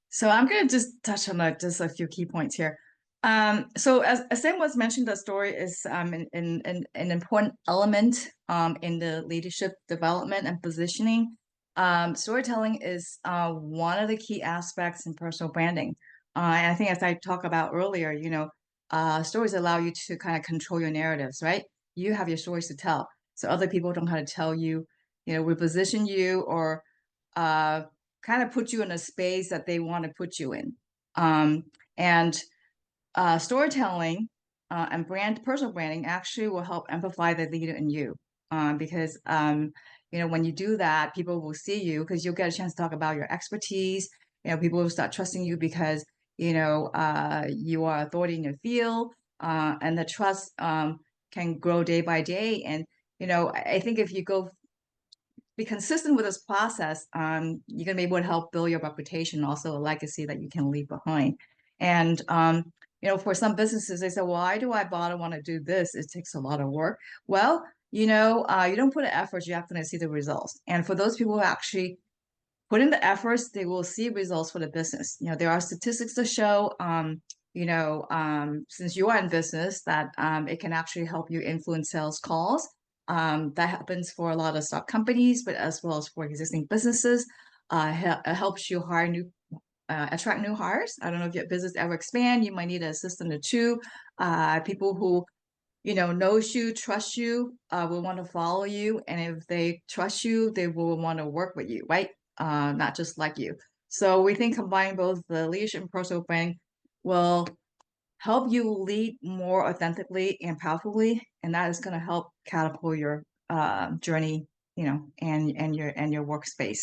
So I'm going to just touch on just a few key points here. So as Sam was mentioned, the story is an important element in the leadership development and positioning. Storytelling is one of the key aspects in personal branding. And I think as I talked about earlier, stories allow you to kind of control your narratives, right? You have your stories to tell. So other people don't have to tell you, reposition you or uh, kind of put you in a space that they want to put you in. And storytelling and personal branding actually will help amplify the leader in you. Because when you do that, people will see you because you'll get a chance to talk about your expertise. People will start trusting you because you are authority in your field, and the trust can grow day by day. And I think if you go be consistent with this process, you're gonna be able to help build your reputation, also a legacy that you can leave behind. And for some businesses, they say, "Why do I bother want to do this? It takes a lot of work." Well, you don't put in effort, you're not going to see the results. And for those people who actually put in the efforts, they will see results for the business. There are statistics to show, since you are in business, that it can actually help you influence sales calls. That happens for a lot of stock companies, but as well as for existing businesses. It helps you attract new hires. I don't know if your business ever expand, you might need an assistant or two. People who knows you, trust you, will want to follow you. And if they trust you, they will want to work with you, right? Not just like you. So we think combining both the leadership and personal branding will help you lead more authentically and powerfully, and that is going to help catapult your journey, and your workspace.